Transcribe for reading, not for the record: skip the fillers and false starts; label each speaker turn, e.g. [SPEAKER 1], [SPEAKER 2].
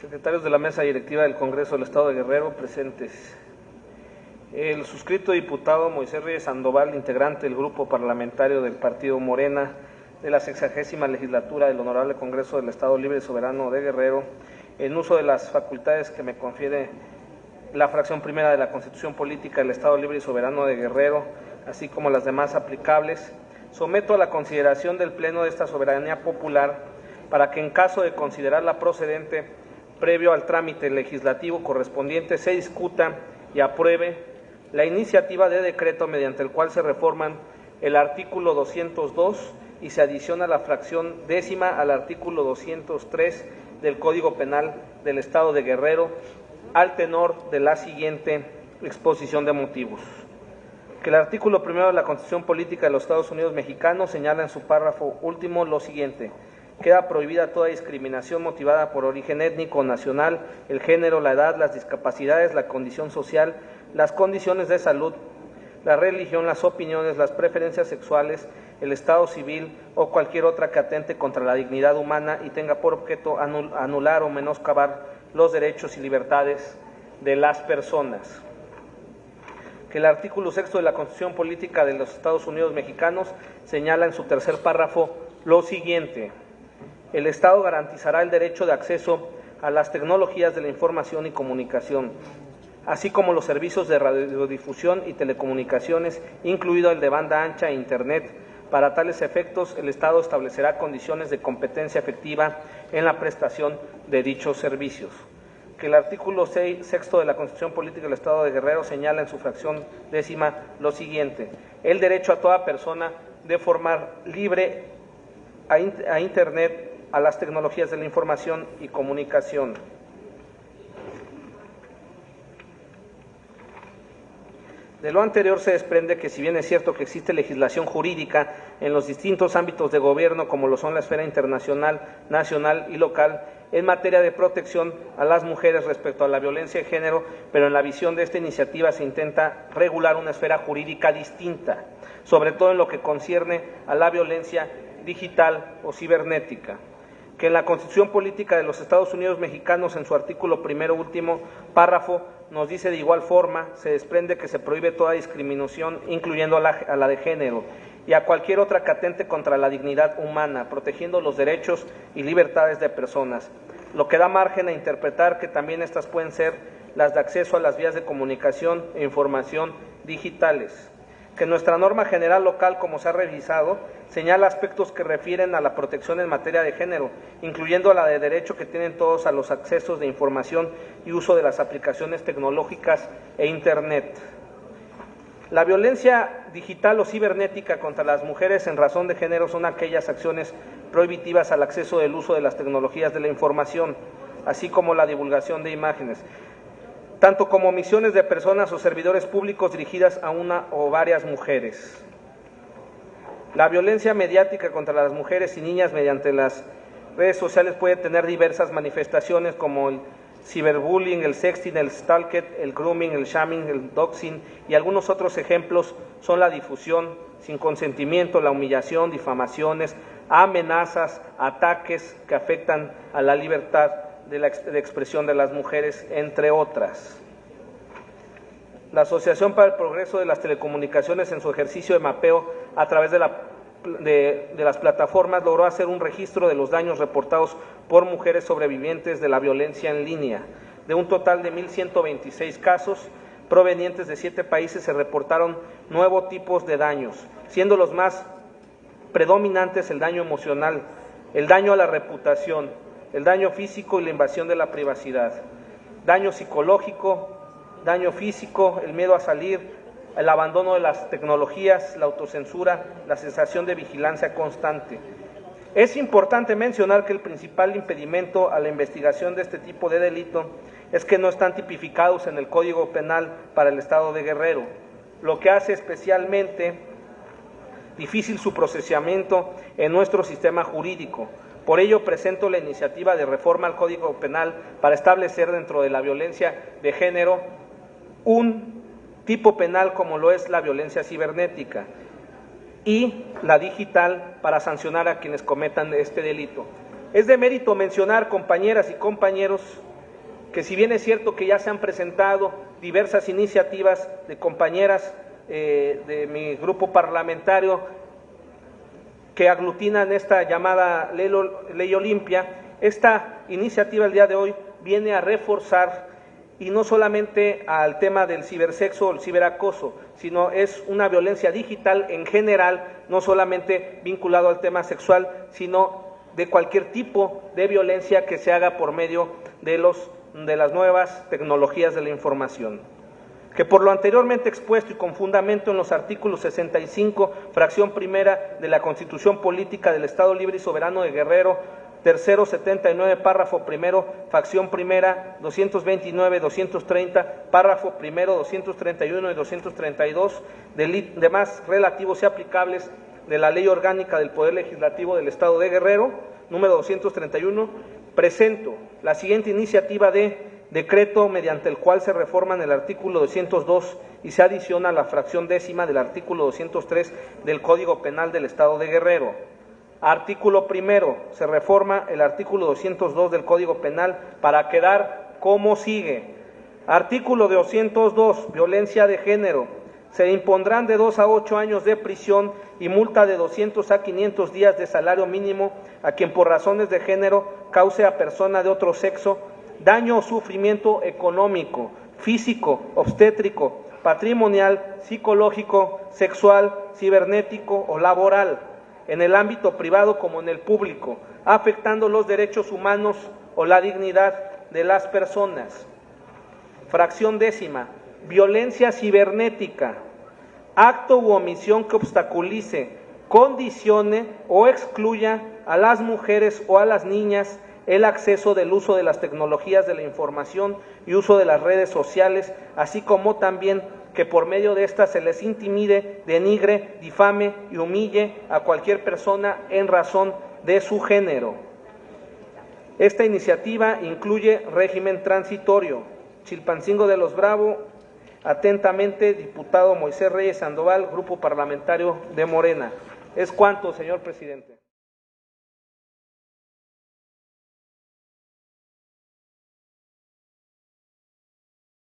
[SPEAKER 1] Secretarios de la Mesa Directiva del Congreso del Estado de Guerrero, presentes. El suscrito diputado Moisés Reyes Sandoval, integrante del Grupo Parlamentario del Partido Morena de la 60ª Legislatura del Honorable Congreso del Estado Libre y Soberano de Guerrero, en uso de las facultades que me confiere la fracción primera de la Constitución Política del Estado Libre y Soberano de Guerrero, así como las demás aplicables, someto a la consideración del Pleno de esta soberanía popular para que, en caso de considerarla procedente, previo al trámite legislativo correspondiente, se discuta y apruebe la iniciativa de decreto mediante el cual se reforman el artículo 202 y se adiciona la fracción décima al artículo 203 del Código Penal del Estado de Guerrero, al tenor de la siguiente exposición de motivos. Que el artículo primero de la Constitución Política de los Estados Unidos Mexicanos señala en su párrafo último lo siguiente: queda prohibida toda discriminación motivada por origen étnico o nacional, el género, la edad, las discapacidades, la condición social, las condiciones de salud, la religión, las opiniones, las preferencias sexuales, el estado civil o cualquier otra que atente contra la dignidad humana y tenga por objeto anular o menoscabar los derechos y libertades de las personas. Que el artículo 6 de la Constitución Política de los Estados Unidos Mexicanos señala en su tercer párrafo lo siguiente: el Estado garantizará el derecho de acceso a las tecnologías de la información y comunicación, así como los servicios de radiodifusión y telecomunicaciones, incluido el de banda ancha e Internet. Para tales efectos, el Estado establecerá condiciones de competencia efectiva en la prestación de dichos servicios. Que el artículo 6 de la Constitución Política del Estado de Guerrero señala en su fracción décima lo siguiente: el derecho a toda persona de formar libre a Internet, a las tecnologías de la información y comunicación. De lo anterior se desprende que, si bien es cierto que existe legislación jurídica en los distintos ámbitos de gobierno, como lo son la esfera internacional, nacional y local, en materia de protección a las mujeres respecto a la violencia de género, pero en la visión de esta iniciativa se intenta regular una esfera jurídica distinta, sobre todo en lo que concierne a la violencia digital o cibernética. Que en la Constitución Política de los Estados Unidos Mexicanos, en su artículo primero último párrafo, nos dice de igual forma, se desprende que se prohíbe toda discriminación, incluyendo a la de género, y a cualquier otra que atente contra la dignidad humana, protegiendo los derechos y libertades de personas, lo que da margen a interpretar que también estas pueden ser las de acceso a las vías de comunicación e información digitales. Que nuestra norma general local, como se ha revisado, señala aspectos que refieren a la protección en materia de género, incluyendo la de derecho que tienen todos a los accesos de información y uso de las aplicaciones tecnológicas e Internet. La violencia digital o cibernética contra las mujeres en razón de género son aquellas acciones prohibitivas al acceso del uso de las tecnologías de la información, así como la divulgación de imágenes, tanto como omisiones de personas o servidores públicos dirigidas a una o varias mujeres. La violencia mediática contra las mujeres y niñas mediante las redes sociales puede tener diversas manifestaciones, como el ciberbullying, el sexting, el stalking, el grooming, el shaming, el doxing, y algunos otros ejemplos son la difusión sin consentimiento, la humillación, difamaciones, amenazas, ataques que afectan a la libertad de expresión de las mujeres, entre otras. La Asociación para el Progreso de las Telecomunicaciones, en su ejercicio de mapeo a través de las plataformas, logró hacer un registro de los daños reportados por mujeres sobrevivientes de la violencia en línea. De un total de 1,126 casos provenientes de 7 países, se reportaron 9 tipos de daños, siendo los más predominantes el daño emocional, el daño a la reputación, el daño físico y la invasión de la privacidad, daño psicológico, daño físico, el miedo a salir, el abandono de las tecnologías, la autocensura, la sensación de vigilancia constante. Es importante mencionar que el principal impedimento a la investigación de este tipo de delito es que no están tipificados en el Código Penal para el Estado de Guerrero, lo que hace especialmente difícil su procesamiento en nuestro sistema jurídico. Por ello, presento la iniciativa de reforma al Código Penal para establecer dentro de la violencia de género un tipo penal como lo es la violencia cibernética y la digital, para sancionar a quienes cometan este delito. Es de mérito mencionar, compañeras y compañeros, que si bien es cierto que ya se han presentado diversas iniciativas de compañeras de mi grupo parlamentario que aglutinan esta llamada Ley Olimpia, esta iniciativa el día de hoy viene a reforzar, y no solamente al tema del cibersexo o el ciberacoso, sino es una violencia digital en general, no solamente vinculado al tema sexual, sino de cualquier tipo de violencia que se haga por medio de las nuevas tecnologías de la información. Que por lo anteriormente expuesto y con fundamento en los artículos 65, fracción primera de la Constitución Política del Estado Libre y Soberano de Guerrero, tercero 79, párrafo primero, fracción primera, 229, 230, párrafo primero, 231 y 232, demás relativos y aplicables de la Ley Orgánica del Poder Legislativo del Estado de Guerrero, número 231, presento la siguiente iniciativa de decreto mediante el cual se reforman el artículo 202 y se adiciona la fracción décima del artículo 203 del Código Penal del Estado de Guerrero. Artículo primero, se reforma el artículo 202 del Código Penal para quedar como sigue. Artículo 202, violencia de género. Se impondrán de 2 a 8 años de prisión y multa de 200 a 500 días de salario mínimo a quien por razones de género cause a persona de otro sexo daño o sufrimiento económico, físico, obstétrico, patrimonial, psicológico, sexual, cibernético o laboral, en el ámbito privado como en el público, afectando los derechos humanos o la dignidad de las personas. Fracción décima, violencia cibernética, acto u omisión que obstaculice, condicione o excluya a las mujeres o a las niñas el acceso del uso de las tecnologías de la información y uso de las redes sociales, así como también que por medio de estas se les intimide, denigre, difame y humille a cualquier persona en razón de su género. Esta iniciativa incluye régimen transitorio. Chilpancingo de los Bravo, atentamente, diputado Moisés Reyes Sandoval, Grupo Parlamentario de Morena. Es cuanto, señor presidente.